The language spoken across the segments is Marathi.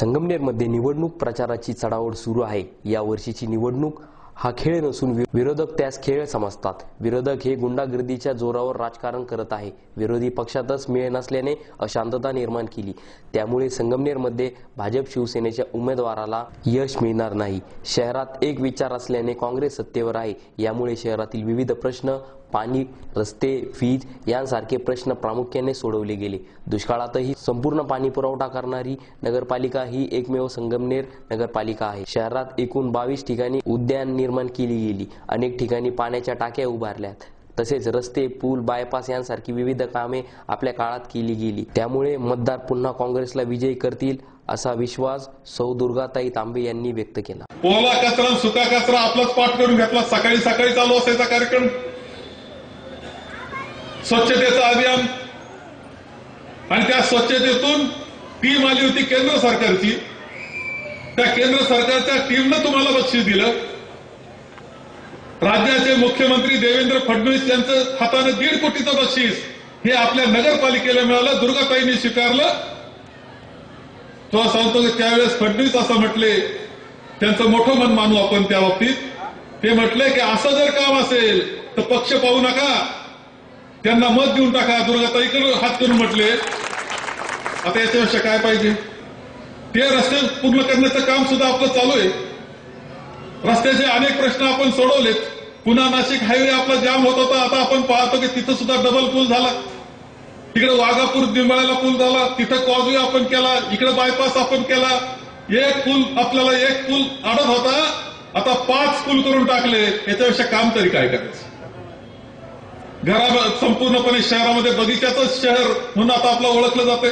संगमनेरमध्ये निवडणूक प्रचाराची चढाओढ सुरू आहे। या वर्षीची निवडणूक हा खेळ नसून विरोधक त्यास खेळ समजतात। विरोधक हे गुंडागर्दीच्या जोरावर राजकारण करत आहे। विरोधी पक्षातच मेळ नसल्याने अशांतता निर्माण केली। त्यामुळे संगमनेरमध्ये भाजप शिवसेनेच्या उमेदवाराला यश मिळणार नाही। शहरात एक विचार असल्याने काँग्रेस सत्तेवर आहे। यामुळे शहरातील विविध प्रश्न पाणी, रस्ते, वीज यांसारखे प्रश्न प्रामुख्याने सोडवले गेले। दुष्काळातही संपूर्ण पाणी पुरवठा करणारी नगरपालिका ही एकमेव संगमनेर नगरपालिका आहे। शहरात एकूण 22 ठिकाणी उद्यान निर्माण केली गेली। अनेक ठिकाणी पाण्याच्या टाक्या उभारल्यात। तसेच रस्ते, पूल, बायपास यांसारखी विविध कामे आपल्या काळात केली गेली। त्यामुळे मतदार पुन्हा काँग्रेसला विजयी करतील असा विश्वास सौ दुर्गाताई तांबे यांनी व्यक्त केला। ओला कचरा सुका कचरा आपलाच पाठ करून घेतला। सकाळी सकाळी चालू असायचा कार्यक्रम, स्वच्छतेचं अभियान, आणि त्या स्वच्छतेतून टीम आली होती केंद्र सरकारची। त्या केंद्र सरकारच्या टीमनं तुम्हाला बक्षीस दिलं। राज्याचे मुख्यमंत्री देवेंद्र फडणवीस यांचं हाताने 1.5 कोटीचं बक्षीस हे आपल्या नगरपालिकेला मिळालं। दुर्गाताईंनी स्वीकारलं। तो सांगतो की त्यावेळेस फडणवीस असं म्हटले, त्यांचं मोठं मन मानू आपण त्या बाबतीत। ते म्हटले की असं जर काम असेल तर पक्ष पाहू नका, त्यांना मत देऊन टाका। दुर्गाताईकडे हात करून म्हटले। आता याच्यापेक्षा काय पाहिजे? ते रस्ते पूर्ण करण्याचं काम सुद्धा आपलं चालू आहे। रस्त्याचे अनेक प्रश्न आपण सोडवलेत। पुन्हा नाशिक हायवे आपला जाम होत होता, आता आपण पाहतो की तिथं सुद्धा डबल पूल झाला। तिकडे वाघापूर निंबाळ्याला पूल झाला, तिथं कॉजवे आपण केला, इकडे बायपास आपण केला। एक पूल अडत होता, आता 5 पूल करून टाकले। याच्यापेक्षा काम तरी काय करायचं? संपूर्णपणे शहरामध्ये बगीच्याचं शहर म्हणून आता आपलं ओळखलं जाते।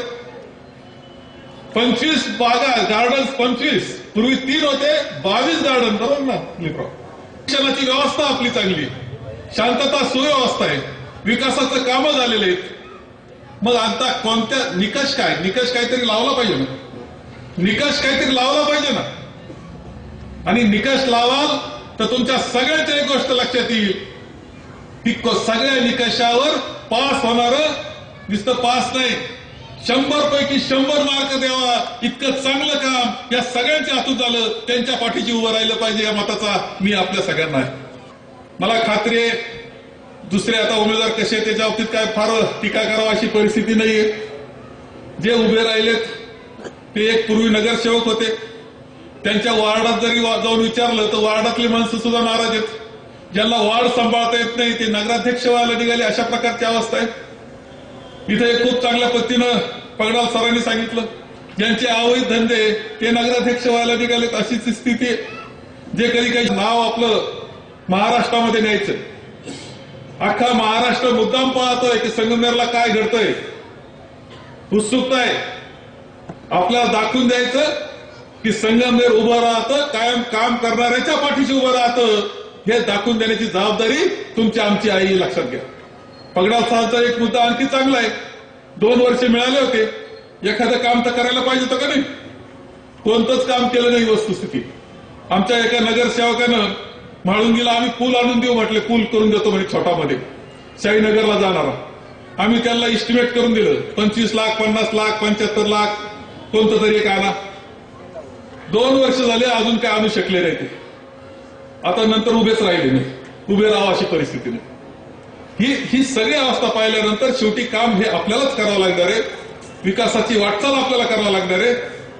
25 बागा, गार्डन्स 25, पूर्वी 3 होते, 22 गार्डन, बरोबर ना? शिक्षणाची व्यवस्था आपली चांगली, शांतता सुव्यवस्था आहे, विकासाचं कामं झालेले आहेत। मग आता कोणत्या निकष काहीतरी लावला पाहिजे ना। निकष काहीतरी लावला पाहिजे ना। आणि निकष लावाल तर तुमच्या सगळ्यांची एक गोष्ट लक्षात येईल की सगळ्या निकषावर पास होणार, नुसतं पास नाही, 100 पैकी 100 मार्क द्यावा इतकं चांगलं काम या सगळ्यांच्या हातून झालं। त्यांच्या पाठीशी उभं राहिलं पाहिजे या मताचा मी आपल्या सगळ्यांना आहे। मला खात्री आहे दुसरे आता उमेदवार कसे त्याच्या बाबतीत काय फार टीका करावा अशी परिस्थिती नाहीये। जे उभे राहिलेत ते एक पूर्वी नगरसेवक होते। त्यांच्या वार्डात जरी जाऊन विचारलं तर वार्डातली माणसं सुद्धा नाराज आहेत। ज्यांना वार्ड सांभाळता येत नाही ते नगराध्यक्ष व्हायला निघाले, अशा प्रकारची अवस्था आहे। इथे खूप चांगल्या पद्धतीनं पगडाल सरांनी सांगितलं, ज्यांचे अवैध धंदे ते नगराध्यक्ष व्हायला निघालेत, अशीच स्थिती आहे। जे कधी काही नाव आपलं महाराष्ट्रामध्ये न्यायचं, अख्खा महाराष्ट्र मुद्दाम पाहतोय की संगमनेरला काय घडतंय, उत्सुकता आहे। आपल्याला दाखवून द्यायचं की संगमनेर उभं राहतं, कायम काम करणाऱ्याच्या पाठीशी उभं राहतं, हे दाखवून देण्याची जबाबदारी तुमची आमची आहे, लक्षात घ्या। पगडाल साहेबचा एक मुद्दा आणखी चांगला आहे। 2 वर्ष मिळाले होते, एखादं काम तर करायला पाहिजे होतं का नाही? कोणतंच काम केलं नाही वस्तुस्थिती। आमच्या एका नगरसेवकानं म्हाळुंगीला आम्ही पूल आणून देऊ म्हटले, पूल करून देतो म्हणे छोटामध्ये शाहीनगरला जाणारा। आम्ही त्यांना इस्टिमेट करून दिलं 25 लाख, 50 लाख, 75 लाख, कोणतं तरी एक आणा। 2 वर्ष झाले अजून काय आणू शकले नाही ते। आता नंतर उभेच राहिले नाही, उभे राहावं अशी परिस्थिती नाही। ही सगळी अवस्था पाहिल्यानंतर शेवटी काम हे आपल्यालाच करावं लागणार आहे। विकासाची वाटचाल आपल्याला करावं लागणार आहे।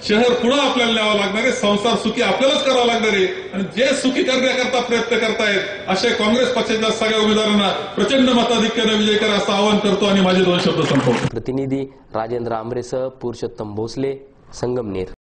शहर पुढे आपल्याला न्यावं लागणार आहे। संसार सुखी आपल्यालाच करावं लागणार आहे। आणि जे सुखी करण्याकरता प्रयत्न करतायत अशा काँग्रेस पक्षाच्या सगळ्या उमेदवारांना प्रचंड मताधिक्याने विजय करा असं आवाहन करतो आणि माझे 2 शब्द संपवतो। प्रतिनिधी राजेंद्र आंबरेसह पुरुषोत्तम भोसले, संगमनेर।